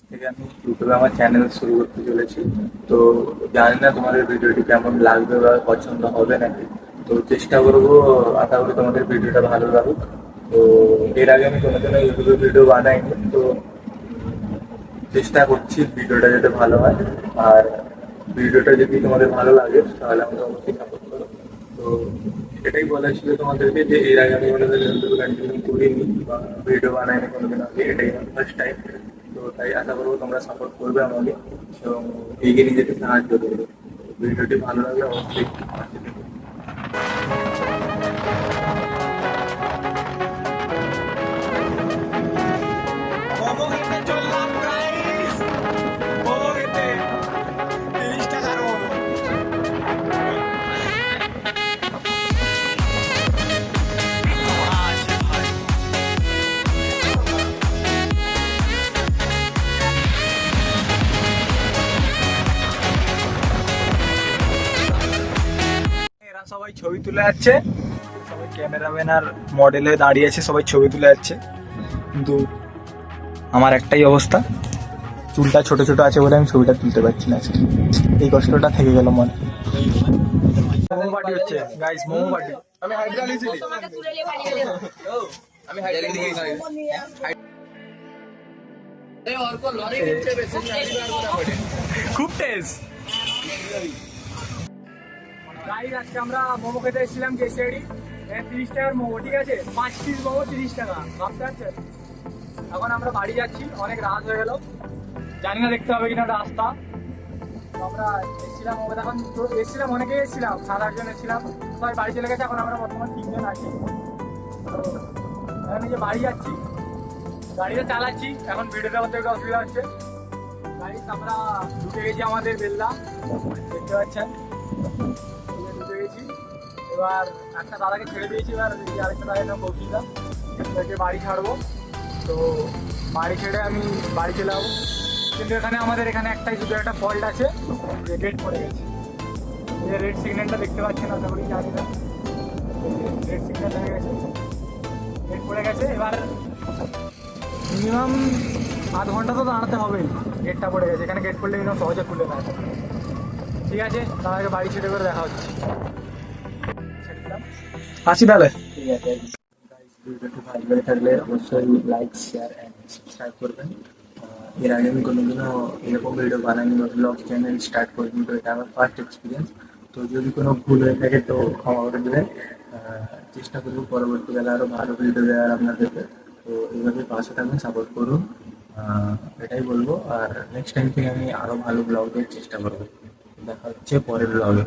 থেকে আমি ইউটিউবে আমার চ্যানেল শুরু করতে চলেছি। তো জানি না তোমাদের ভিডিওটি কেমন লাগবে বা পছন্দ হবে নাকি। তো চেষ্টা করবো, আশা করি তোমাদের ভিডিওটা ভালো লাগুক। তো এর আগে আমি কোনোদিনও ইউটিউবে ভিডিও বানাইনি, তো চেষ্টা করছি ভিডিওটা যাতে ভালো হয়। আর ভিডিওটা যদি তোমাদের ভালো লাগে তাহলে আমাকে অবশ্যই সাপোর্ট করো। তো এটাই বলা ছিল তোমাদেরকে যে এর আগে আমি কোনোদিন ইউটিউবে কন্টিনিউ করিনি বা ভিডিও বানাইনি কোনোদিন আগে, এটাই আমার ফার্স্ট টাইম। তো তাই আশা করবো তোমরা সাপোর্ট করবে আমাকে এবং এগিয়ে নিয়ে যেতে সাহায্য করবে। ভিডিওটি ভালো লাগলে অবশ্যই পাশে থেকো। মোমো খেতে চললাম গাইস। মোমো খেতে 30 টাকার মোমো। আচ্ছা ভাই, এরা সবাই ছবি তুলে যাচ্ছে, সবাই ক্যামেরাম্যান আর মডেলে দাঁড়িয়ে আছে, সবাই ছবি তুলে যাচ্ছে। কিন্তু আমার একটাই অবস্থা, চুলটা ছোট ছোট আছে বলে আমি ছবিটা তুলতে পারছি না আজকে। এই কষ্টটা থেকে গেল মনে। মোমো পার্টি হচ্ছে গাইস, মোমো পার্টি। আমি হাইড্রালিসিটি, আমি খুব টেস্ট গাইস। আজকে আমরা মোমো খেতে এসেছিলাম কেশিয়ারি। 30 টাকার মোমো, ঠিক আছে, 5 পিস মোমো 30 টাকা, ভাবতে পারছেন? এখন আমরা বাড়ি যাচ্ছি, অনেক রাত হয়ে গেল, জানি না দেখতে হবে কিনা রাস্তা। তো আমরা এসেছিলাম মোমো, এখন তো এসেছিলাম অনেকেই এসেছিলাম, 7-8 জন এসেছিলাম, সবাই বাড়ি চলে গেছে। এখন আমরা বর্তমান 3 জন আছি। তো এখন এই যে বাড়ি যাচ্ছি, গাড়িটা চালাচ্ছি, এখন ভিডিওটা করতে একটু অসুবিধা হচ্ছে। গাড়ি আমরা ঢুকে গেছি আমাদের বেল্লা, দেখতে পাচ্ছেন, ঢুকে গেছি। এবার একটা দাদাকে ছেড়ে দিয়েছি, এবার আরেকটা দাদার নাম কৌশিকদা, এদেরকে বাড়ি ছাড়বো। তো বাড়ি ছেড়ে আমি বাড়ি চলে যাবো। কিন্তু এখানে আমাদের এখানে একটাই শুধু একটা ফল্ট আছে, যে রেড পড়ে গেছে। এই যে রেড সিগন্যালটা দেখতে পাচ্ছেন, আশা করি জানি না, রেড সিগন্যাল হয়ে গেছে, রেড পড়ে গেছে। এবার মিনিমাম আধ ঘন্টা তো দাঁড়াতে হবেই, গেটটা পড়ে গেছে। এখানে গেট পড়লে মিনিমাম সহজে খুলে না। ঠিক আছে, তার আগে বাড়ি ছেড়ে করে দেখা হচ্ছে। আসি তাহলে। ঠিক আছে, ভিডিওটি ভালো লেগে থাকলে অবশ্যই লাইক, শেয়ার অ্যান্ড সাবস্ক্রাইব করবেন। এর আগে আমি কোনোদিনও এরকম ভিডিও বানাইনি বা ব্লগ চ্যানেল স্টার্ট করিনি, তো এটা আমার ফার্স্ট এক্সপিরিয়েন্স। তো যদি কোনো ভুল হয়ে থাকে তো ক্ষমা করে দেবেন। চেষ্টা করবো পরবর্তীকালে আরও ভালো ভিডিও দেওয়ার আপনাদেরকে। তো এইভাবে পাশে থাকবেন, সাপোর্ট করুন, এটাই বলবো। আর নেক্সট টাইম থেকে আমি আরও ভালো ব্লগ দেওয়ার চেষ্টা করবো। দেখা হচ্ছে পরের ব্লগে।